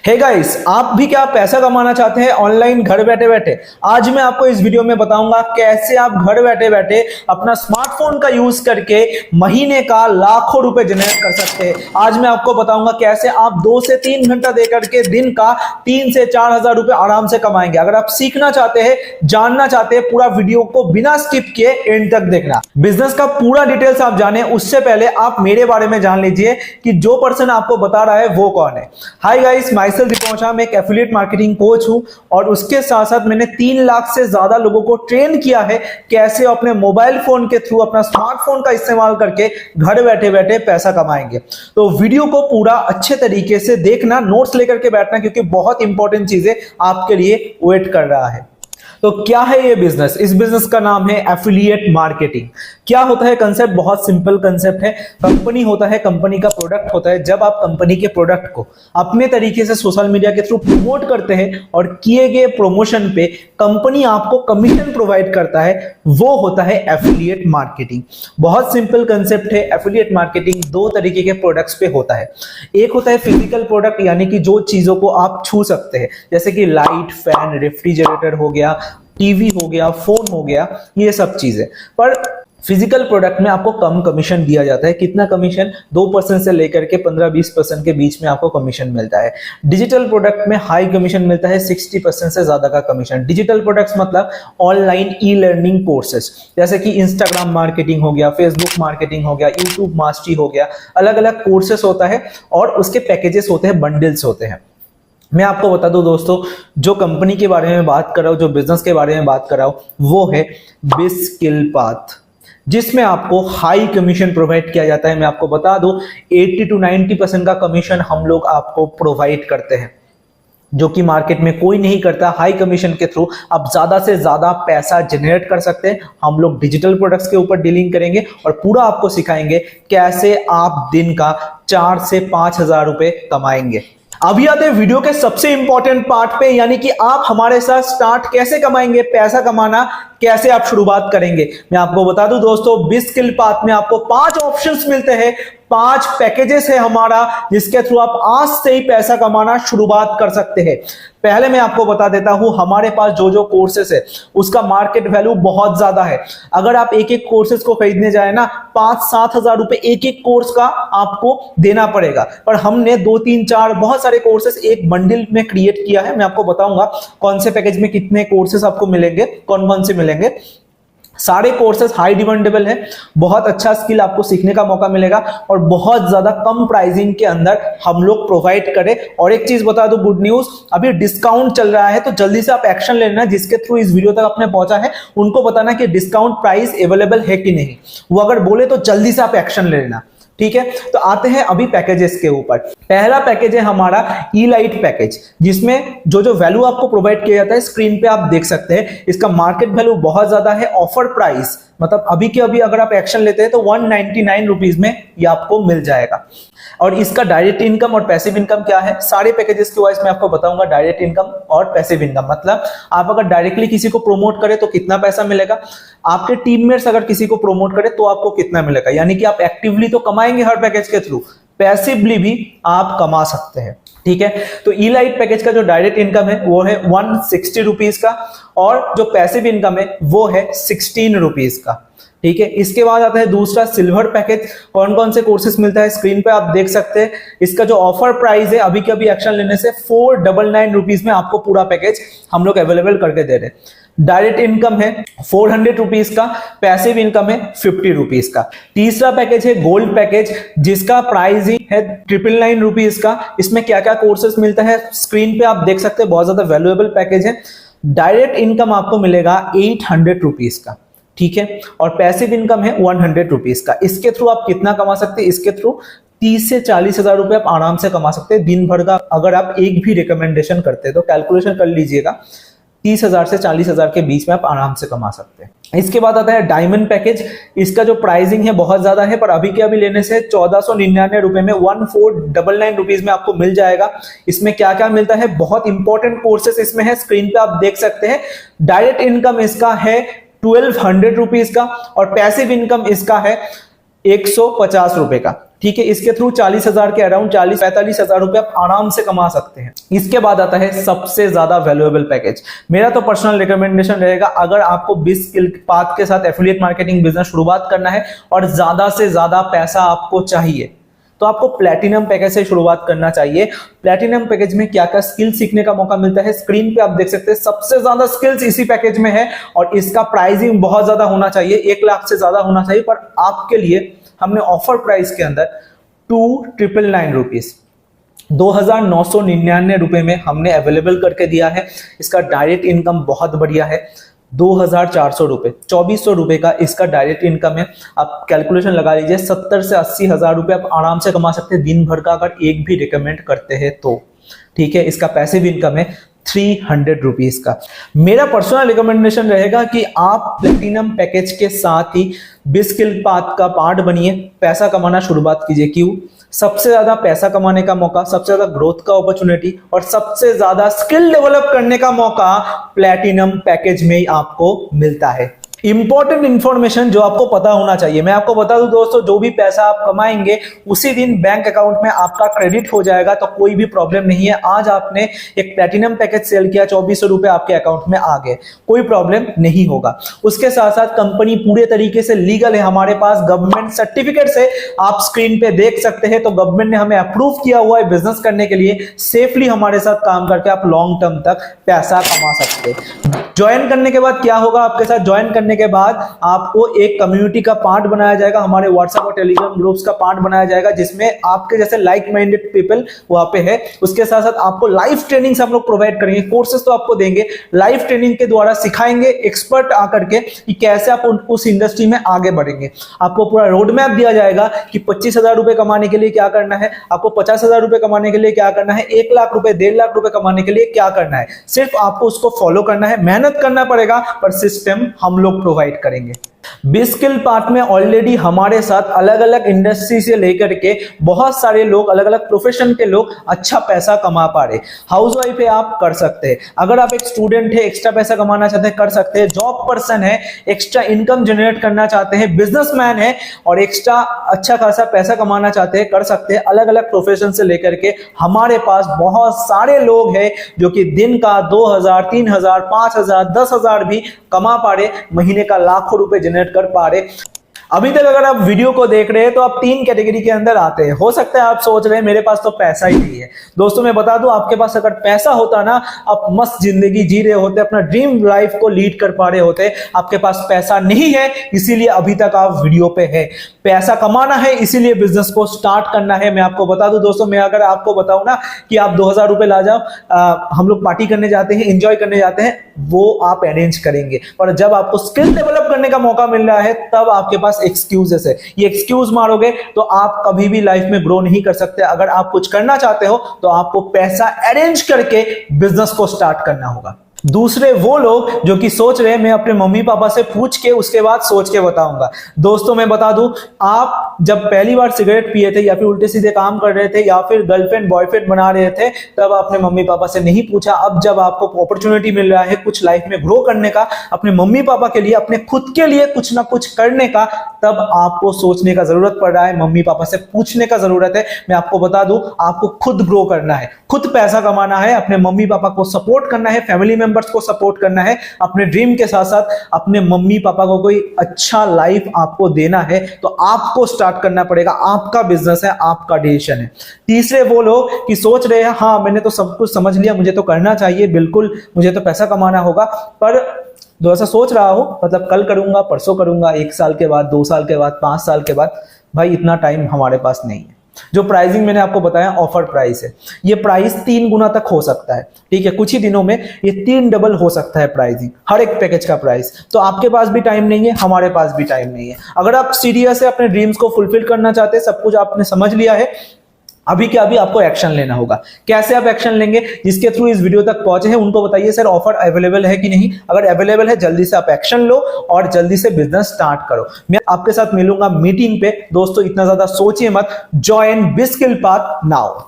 Hey guys, आप भी क्या पैसा कमाना चाहते हैं ऑनलाइन घर बैठे बैठे? आज मैं आपको इस वीडियो में बताऊंगा कैसे आप घर बैठे बैठे अपना स्मार्टफोन का यूज करके महीने का लाखों रुपए जनरेट कर सकते हैं। आज मैं आपको बताऊंगा कैसे आप 2 से 3 घंटा दे करके दिन का 3 से 4 हजार रुपए आराम से कमाएंगे। अगर आप सीखना चाहते हैं, जानना चाहते हैं, पूरा वीडियो को बिना स्किप किए एंड तक देखना। बिजनेस का पूरा डिटेल्स आप जाने उससे पहले आप मेरे बारे में जान लीजिए कि जो पर्सन आपको बता रहा है वो कौन है। हाय गाइस, मैं एक एफिलिएट मार्केटिंग कोच हूं और उसके साथ साथ मैंने 3 लाख से ज्यादा लोगों को ट्रेन किया है कैसे अपने मोबाइल फोन के थ्रू, अपना स्मार्टफोन का इस्तेमाल करके घर बैठे बैठे पैसा कमाएंगे। तो वीडियो को पूरा अच्छे तरीके से देखना, नोट्स लेकर के बैठना, क्योंकि बहुत इंपॉर्टेंट चीजें आपके लिए वेट कर रहा है। तो क्या है ये बिजनेस? इस बिजनेस का नाम है एफिलिएट मार्केटिंग। क्या होता है कंसेप्ट? बहुत सिंपल कंसेप्ट है। कंपनी होता है, कंपनी का प्रोडक्ट होता है। जब आप कंपनी के प्रोडक्ट को अपने तरीके से सोशल मीडिया के थ्रू प्रमोट करते हैं और किए गए प्रमोशन पे कंपनी आपको कमीशन प्रोवाइड करता है, वो होता है एफिलिएट मार्केटिंग। बहुत सिंपल कंसेप्ट है। एफिलिएट मार्केटिंग 2 तरीके के प्रोडक्ट्स पे होता है। एक होता है फिजिकल प्रोडक्ट, यानी कि जो चीजों को आप छू सकते हैं, जैसे कि लाइट, फैन, रेफ्रिजरेटर हो गया, टीवी हो गया, फोन हो गया, ये सब चीजें। पर फिजिकल प्रोडक्ट में आपको कम कमीशन दिया जाता है। कितना कमीशन? 2% से लेकर के 15-20% के बीच में आपको कमीशन मिलता है। डिजिटल प्रोडक्ट में हाई कमीशन मिलता है, 60% से ज्यादा का कमीशन। डिजिटल प्रोडक्ट्स मतलब ऑनलाइन ई लर्निंग कोर्सेस, जैसे कि इंस्टाग्राम मार्केटिंग हो गया, फेसबुक मार्केटिंग हो गया, यूट्यूब मास्टरी हो गया। अलग अलग कोर्सेस होता है और उसके पैकेजेस होते हैं, बंडल्स होते हैं। मैं आपको बता दूं दोस्तों, जो कंपनी के बारे में बात कर रहा हूं, जो बिजनेस के बारे में बात कर रहा हूं, वो है बिस्किलपाथ, जिसमें आपको हाई कमीशन प्रोवाइड किया जाता है। मैं आपको बता दूं 80 to 90% का कमीशन हम लोग आपको प्रोवाइड करते हैं, जो कि मार्केट में कोई नहीं करता। हाई कमीशन के थ्रू आप ज्यादा से ज्यादा पैसा जनरेट कर सकते हैं। हम लोग डिजिटल प्रोडक्ट्स के ऊपर डीलिंग करेंगे और पूरा आपको सिखाएंगे कैसे आप दिन का 4 से 5 हजार रुपए कमाएंगे। अभी आते हैं वीडियो के सबसे इंपॉर्टेंट पार्ट पे, यानी कि आप हमारे साथ स्टार्ट कैसे कमाएंगे, पैसा कमाना कैसे आप शुरुआत करेंगे। मैं आपको बता दूं दोस्तों, बिस्किलपाथ में आपको 5 ऑप्शंस मिलते हैं, 5 पैकेजेस है हमारा, जिसके थ्रू आप आज से ही पैसा कमाना शुरुआत कर सकते हैं। पहले मैं आपको बता देता हूं, हमारे पास जो जो कोर्सेस है उसका मार्केट वैल्यू बहुत ज्यादा है। अगर आप एक एक कोर्सेस को खरीदने जाए ना, 5-7 हजार रुपए एक एक कोर्स का आपको देना पड़ेगा। पर हमने 2-3-4 बहुत सारे कोर्सेस एक बंडल में क्रिएट किया है। मैं आपको बताऊंगा कौन से पैकेज में कितने कोर्सेस आपको मिलेंगे, कौन कौन से मिलेंगे। सारे कोर्सेस हाई डिमांडेबल है, बहुत अच्छा स्किल आपको सीखने का मौका मिलेगा और बहुत ज्यादा कम प्राइसिंग के अंदर हम लोग प्रोवाइड करें। और एक चीज बता दो, गुड न्यूज, अभी डिस्काउंट चल रहा है, तो जल्दी से आप एक्शन ले लेना। जिसके थ्रू इस वीडियो तक आपने पहुंचा है उनको बताना कि डिस्काउंट प्राइस अवेलेबल है कि नहीं। वो अगर बोले तो जल्दी से आप एक्शन ले लेना, ठीक है। तो आते हैं अभी पैकेजेस के ऊपर। पहला पैकेज है हमारा ई लाइट पैकेज, जिसमें जो जो वैल्यू आपको प्रोवाइड किया जाता है स्क्रीन पे आप देख सकते हैं। इसका मार्केट वैल्यू बहुत ज्यादा है। ऑफर प्राइस मतलब अभी के अभी अगर आप एक्शन लेते हैं तो 199 रुपीज में ये आपको मिल जाएगा। और इसका डायरेक्ट इनकम और पैसिव इनकम क्या है, सारे पैकेजेस के वाइज मैं आपको बताऊंगा। डायरेक्ट इनकम और पैसिव इनकम मतलब आप अगर डायरेक्टली किसी को प्रोमोट करें तो कितना पैसा मिलेगा, आपके टीममेट्स अगर किसी को प्रोमोट करें तो आपको कितना मिलेगा। यानी कि आप एक्टिवली तो कमाएंगे हर पैकेज के थ्रू, पैसिवली भी आप कमा सकते हैं, ठीक है। तो ई लाइट पैकेज का जो डायरेक्ट इनकम है वो है 160 रुपीज का और जो पैसिव इनकम है वो है 16 रुपीज का, ठीक है। इसके बाद आता है दूसरा सिल्वर पैकेज। कौन कौन से कोर्सेस मिलता है स्क्रीन पे आप देख सकते हैं। इसका जो ऑफर प्राइस है अभी के अभी एक्शन लेने से 499 रुपीज में आपको पूरा पैकेज हम लोग अवेलेबल करके दे रहे हैं। डायरेक्ट इनकम है 400 रुपीज का, पैसिव इनकम है 50 रुपीज का। तीसरा पैकेज है गोल्ड पैकेज, जिसका प्राइस ही है 999 रुपीज का। इसमें क्या क्या कोर्सेस मिलता है स्क्रीन पे आप देख सकते हैं, बहुत ज्यादा वैल्यूएबल पैकेज है। डायरेक्ट इनकम आपको मिलेगा 800 रुपीज का, ठीक है। और पैसिव इनकम है 100 रुपीज का। इसके थ्रू आप कितना कमा सकते हैं? इसके थ्रू 30 से 40 हजार रुपए आप आराम से कमा सकते हैं दिन भर का। अगर आप एक भी रिकमेंडेशन करते हैं तो कैलकुलेशन कर लीजिएगा, 30,000 से 40,000 के बीच में आप आराम से कमा सकते हैं। इसके बाद आता है डायमंड पैकेज। इसका जो प्राइसिंग है बहुत ज्यादा है, पर अभी के अभी लेने से 1499 रुपए में 1499 रुपीज में आपको मिल जाएगा। इसमें क्या क्या मिलता है, बहुत इंपॉर्टेंट कोर्सेस इसमें है, स्क्रीन पे आप देख सकते हैं। डायरेक्ट इनकम इसका है 1200 रुपीज का और पैसिव इनकम इसका है 150 रुपए का, ठीक है, इसके थ्रू 40,000 के अराउंड 40-45,000 रुपए आप आराम से कमा सकते हैं। इसके बाद आता है सबसे ज्यादा वैल्यूएबल पैकेज। मेरा तो पर्सनल रिकमेंडेशन रहेगा, अगर आपको 20 स्किल पाथ के साथ एफिलिएट मार्केटिंग बिजनेस शुरुआत करना है और ज्यादा से ज्यादा पैसा आपको चाहिए, तो आपको प्लैटिनम पैकेज से शुरुआत करना चाहिए। प्लैटिनम पैकेज में क्या क्या स्किल सीखने का मौका मिलता है, स्क्रीन पे आप देख सकते हैं सबसे ज्यादा स्किल्स इसी पैकेज में है और इसका प्राइसिंग बहुत ज्यादा होना चाहिए, 1 लाख से ज्यादा होना चाहिए। पर आपके लिए हमने ऑफर प्राइस के अंदर 2,999 रुपीज 2,999 रुपए में हमने अवेलेबल करके दिया है। इसका डायरेक्ट इनकम बहुत बढ़िया है, 2,400 रुपए, 2,400 रुपए का इसका डायरेक्ट इनकम है। आप कैलकुलेशन लगा लीजिए, 70 से 80,000 रुपए आप आराम से कमा सकते हैं दिन भर का, अगर एक भी रिकमेंड करते हैं तो। ठीक है, इसका पैसिव इनकम है 300 रुपीज का। मेरा पर्सनल रिकमेंडेशन रहेगा कि आप प्लैटिनम पैकेज के साथ ही 20 स्किल पाथ का पार्ट बनिए, पैसा कमाना शुरुआत कीजिए। क्यों? सबसे ज्यादा पैसा कमाने का मौका, सबसे ज्यादा ग्रोथ का अपॉर्चुनिटी और सबसे ज्यादा स्किल डेवलप करने का मौका प्लैटिनम पैकेज में ही आपको मिलता है। इंपॉर्टेंट इंफॉर्मेशन जो आपको पता होना चाहिए, मैं आपको बता दूं दोस्तों, जो भी पैसा आप कमाएंगे उसी दिन बैंक अकाउंट में आपका क्रेडिट हो जाएगा, तो कोई भी प्रॉब्लम नहीं है। आज आपने एक प्लैटिनम पैकेज सेल किया, 2,400 रुपए आपके अकाउंट में आ गए, कोई प्रॉब्लम नहीं होगा। उसके साथ साथ कंपनी पूरे तरीके से लीगल है, हमारे पास गवर्नमेंट सर्टिफिकेट से आप स्क्रीन पे देख सकते हैं। तो गवर्नमेंट ने हमें अप्रूव किया हुआ है बिजनेस करने के लिए, सेफली हमारे साथ काम करके आप लॉन्ग टर्म तक पैसा कमा सकते हैं। ज्वाइन करने के बाद क्या होगा, आपके साथ ज्वाइन करने के बाद आपको एक कम्युनिटी का पार्ट बनाया जाएगा, हमारे व्हाट्सएप और टेलीग्राम ग्रुप्स का पार्ट बनाया जाएगा, जिसमें आपके जैसे लाइक माइंडेड पीपल वहां पे है। उसके साथ साथ आपको लाइव ट्रेनिंग हम लोग प्रोवाइड करेंगे, कोर्सेज तो आपको देंगे, लाइव ट्रेनिंग के द्वारा सिखाएंगे एक्सपर्ट आकर के कि कैसे आप उस इंडस्ट्री में आगे बढ़ेंगे। आपको पूरा रोड मैप दिया जाएगा कि 25,000 रुपए कमाने के लिए क्या करना है, आपको 50,000 रुपए कमाने के लिए क्या करना है, 1 लाख रुपए 1.5 लाख रुपए कमाने के लिए क्या करना है। सिर्फ आपको उसको फॉलो करना है, मेहनत करना पड़ेगा, पर सिस्टम हम लोग प्रोवाइड करेंगे। 20 स्किल पार्ट में ऑलरेडी हमारे साथ अलग अलग इंडस्ट्री से लेकर के बहुत सारे लोग, अलग अलग प्रोफेशन के लोग अच्छा पैसा कमा पा रहे। हाउस वाइफ है, आप कर सकते हैं। अगर आप एक स्टूडेंट है, एक्स्ट्रा पैसा कमाना चाहते हैं, कर सकते हैं। जॉब पर्सन है, एक्स्ट्रा इनकम जनरेट करना चाहते हैं, बिजनेसमैन है और एक्स्ट्रा अच्छा खासा पैसा कमाना चाहते हैं, कर सकते हैं। अलग अलग प्रोफेशन से लेकर के हमारे पास बहुत सारे लोग हैं जो कि दिन का 2,000, 3,000, 5,000, 10,000 भी कमा पा रहे, महीने का लाखों रुपए जनरेट कर पा रहे। अभी तक अगर आप वीडियो को देख रहे हैं तो आप 3 कैटेगरी के अंदर आते हैं। हो सकता है आप सोच रहे हैं मेरे पास तो पैसा ही नहीं है। दोस्तों मैं बता दूं, आपके पास अगर पैसा होता ना, आप मस्त जिंदगी जी रहे होते, अपना ड्रीम लाइफ को लीड कर पा रहे होते। आपके पास पैसा नहीं है, इसीलिए अभी तक आप वीडियो पे है। पैसा कमाना है, इसीलिए बिजनेस को स्टार्ट करना है। मैं आपको बता दूं दोस्तों, मैं अगर आपको बताऊं ना कि आप 2,000 रुपए ला जाओ, हम लोग पार्टी करने जाते हैं, एंजॉय करने जाते हैं, वो आप अरेंज करेंगे। पर जब आपको स्किल डेवलप करने का मौका मिल रहा है, तब आपके पास एक्सक्यूजेस है। ये एक्सक्यूज मारोगे तो आप कभी भी लाइफ में ग्रो नहीं कर सकते। अगर आप कुछ करना चाहते हो तो आपको पैसा अरेंज करके बिजनेस को स्टार्ट करना होगा। दूसरे वो लोग जो कि सोच रहे हैं मैं अपने मम्मी पापा से पूछ के उसके बाद सोच के बताऊंगा। दोस्तों मैं बता दूं, आप जब पहली बार सिगरेट पिए थे या फिर उल्टे सीधे काम कर रहे थे या फिर गर्लफ्रेंड बॉयफ्रेंड बना रहे थे, तब आपने मम्मी पापा से नहीं पूछा। अब जब आपको अपॉर्चुनिटी मिल रहा है कुछ लाइफ में ग्रो करने का, अपने मम्मी पापा के लिए, अपने खुद के लिए कुछ ना कुछ करने का, तब आपको सोचने का जरूरत पड़ रहा है, मम्मी पापा से पूछने का जरूरत है। मैं आपको बता दूं, आपको खुद ग्रो करना है, खुद पैसा कमाना है, अपने मम्मी पापा को सपोर्ट करना है, फैमिली मेंबर्स को सपोर्ट करना है, अपने ड्रीम के साथ साथ अपने मम्मी पापा को कोई अच्छा लाइफ आपको देना है, तो आपको स्टार्ट करना पड़ेगा। आपका बिजनेस है, आपका डिसीजन है। तीसरे वो लोग कि सोच रहे हैं हाँ मैंने तो सब कुछ समझ लिया, मुझे तो करना चाहिए, बिल्कुल मुझे तो पैसा कमाना होगा, पर जो ऐसा सोच रहा हो, मतलब कल करूंगा, परसों करूंगा, 1 साल के बाद, 2 साल के बाद, 5 साल के बाद, भाई इतना टाइम हमारे पास नहीं है। जो प्राइसिंग मैंने आपको बताया ऑफर प्राइस है, ये प्राइस 3 गुना तक हो सकता है। ठीक है, कुछ ही दिनों में ये 3 डबल हो सकता है प्राइसिंग, हर एक पैकेज का प्राइस। तो आपके पास भी टाइम नहीं है, हमारे पास भी टाइम नहीं है। अगर आप सीरियस है, अपने ड्रीम्स को फुलफिल करना चाहते हैं, सब कुछ आपने समझ लिया है, अभी के अभी आपको एक्शन लेना होगा। कैसे आप एक्शन लेंगे? जिसके थ्रू इस वीडियो तक पहुंचे हैं उनको बताइए सर ऑफर अवेलेबल है कि नहीं। अगर अवेलेबल है, जल्दी से आप एक्शन लो और जल्दी से बिजनेस स्टार्ट करो। मैं आपके साथ मिलूंगा मीटिंग पे। दोस्तों इतना ज्यादा सोचिए मत, जॉइन 20 स्किल पाथ नाउ।